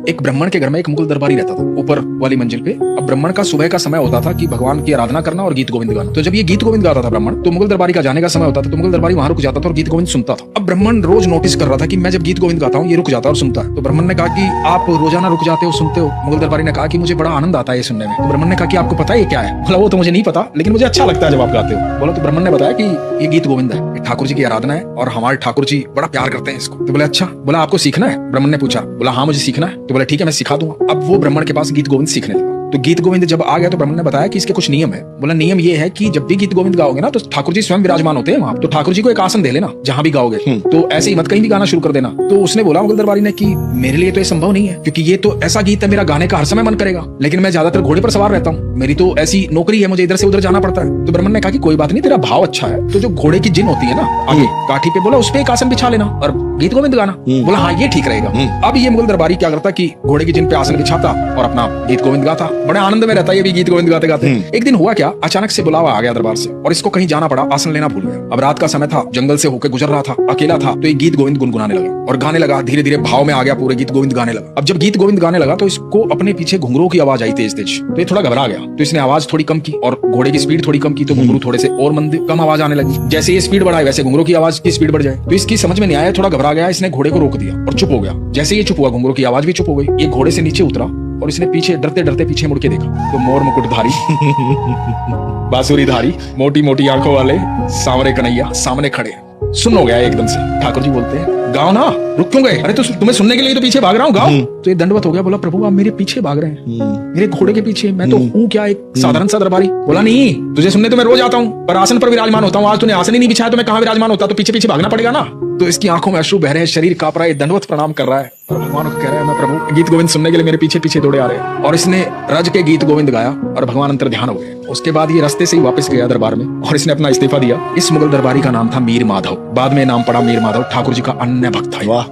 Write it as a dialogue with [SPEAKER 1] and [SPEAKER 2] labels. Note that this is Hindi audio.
[SPEAKER 1] एक ब्राह्मण के घर में एक मुगल दरबारी रहता था ऊपर वाली मंजिल पे। अब ब्राह्मण का सुबह का समय होता था कि भगवान की आराधना करना और गीत गोविंद गाना। तो जब ये गीत गोविंद गाता था ब्राह्मण, तो मुगल दरबारी का जाने का समय होता था, तो मुगल दरबारी वहां रुक जाता था और गीत गोविंद सुनता था। अब ब्राह्मण रोज नोटिस कर रहा था कि मैं जब गीत गोविंद गाता हूँ ये रुक जाता है और सुनता है। तो ब्राह्मण ने कहा कि आप रोजाना रुक जाते हो, सुनते हो। मुगल दरबारी ने कहा कि मुझे बड़ा आनंद आता है ये सुनने में। तो ब्राह्मण ने कहा कि आपको पता है ये क्या है? बोला वो तो मुझे नहीं पता, लेकिन मुझे अच्छा लगता है जब आप गाते हो। बोला तो ब्राह्मण ने बताया कि ये गीत गोविंद है, ये ठाकुर जी की आराधना है और हमारे ठाकुर जी बड़ा प्यार करते हैं इसको। तो बोले अच्छा। बोला आपको सीखना है? ब्राह्मण ने पूछा। बोला हाँ मुझे सीखना है। तो बोला ठीक है मैं सिखा दूंगा। अब वो ब्राह्मण के पास गीत गोविंद सीखने लगा। तो गीत गोविंद जब आ गया तो ब्राह्मण ने बताया कि इसके कुछ नियम है। बोला नियम ये है कि जब भी गीत गोविंद गाओगे ना तो ठाकुर जी स्वयं विराजमान होते हैं वहां, तो ठाकुर जी को एक आसन दे लेना जहां भी गाओगे। तो ऐसे ही मत कहीं भी गाना शुरू कर देना। तो उसने बोला मुगल दरबारी ने कि मेरे लिए तो ये संभव नहीं है, क्योंकि ये तो ऐसा गीत है मेरा गाने का हर समय मन करेगा, लेकिन मैं ज्यादातर घोड़े पर सवार रहता हूँ, मेरी तो ऐसी नौकरी है, मुझे इधर से उधर जाना पड़ता है। तो ब्राह्मण ने कहा कि कोई बात नहीं, तेरा भाव अच्छा है, तो जो घोड़े की जिन होती है ना आगे काठी पे, बोला उस पे एक आसन बिछा लेना और गीत गोविंद गाना। बोला हाँ ये ठीक रहेगा। अब ये मुगल दरबारी क्या करता कि घोड़े की जिन पे आसन बिछाता और अपना गीत गोविंद गाता, बड़े आनंद में रहता ये भी गीत गोविंद गाते गाते। एक दिन हुआ क्या, अचानक से बुलावा आ गया दरबार से और इसको कहीं जाना पड़ा, आसन लेना भूल गया। अब रात का समय था, जंगल से होकर गुजर रहा था, अकेला था, तो ये गीत गोविंद गुनगुनाने लगा और गाने लगा, धीरे धीरे भाव में आ गया, पूरे गीत गोविंद गाने लगा। अब जब गीत गोविंद गाने लगा तो इसको अपने पीछे घुंघरू की आवाज आई तेज तेज, तो ये थोड़ा घबरा गया। तो इसने आवाज थोड़ी कम की और घोड़े की स्पीड थोड़ी कम की, तो घुंघरू थोड़े से और मंद कम आवाज आने लगी। जैसे ये स्पीड बढ़ाए वैसे घुंघरू की आवाज की स्पीड बढ़ जाए। तो इसकी समझ में नहीं आया, थोड़ा घबरा गया, इसने घोड़े को रोक दिया और चुप हो गया। जैसे ये चुप हुआ घुंघरू की आवाज भी चुप हो गई। ये घोड़े से नीचे उतरा और इसने पीछे डरते डरते पीछे मुड़ के देखा, तो मोर मुकुटधारी बांसुरीधारी मोटी मोटी आंखों वाले सांवरे कन्हैया सामने खड़े। सुन हो गया एकदम से। ठाकुर जी बोलते हैं गाओ ना, रुक क्यों गए? अरे तो तुम्हें सुनने के लिए तो पीछे भाग रहा हूँ, गाओ। तो ये दंडवत हो गया। बोला प्रभु आप मेरे पीछे भाग रहे हैं, मेरे घोड़े के पीछे, मैं तो हूँ क्या एक साधारण सा दरबारी। बोला नहीं, तुझे सुनने तो मैं रोज आता हूँ, पर आसन पर विराजमान होता हूँ, आज तूने आसन ही नहीं बिछाया तो मैं कहाँ विराजमान होता, तो पीछे पीछे भागना पड़ेगा ना। तो इसकी आंखों में अश्रु बह रहे हैं, शरीर कांप रहा है, दंडवत प्रणाम कर रहा है और भगवान को कह रहा है मैं प्रभु गीत गोविंद सुनने के लिए मेरे पीछे पीछे दौड़े आ रहे हैं। और इसने रज के गीत गोविंद गाया और भगवान अंतर ध्यान हो गए। उसके बाद ये रास्ते से ही वापस गया दरबार में और इसने अपना इस्तीफा दिया। इस मुगल दरबारी का नाम था मीर माधव, बाद में नाम पड़ा मीर माधव, ठाकुर जी का अन्य भक्त था। वाह।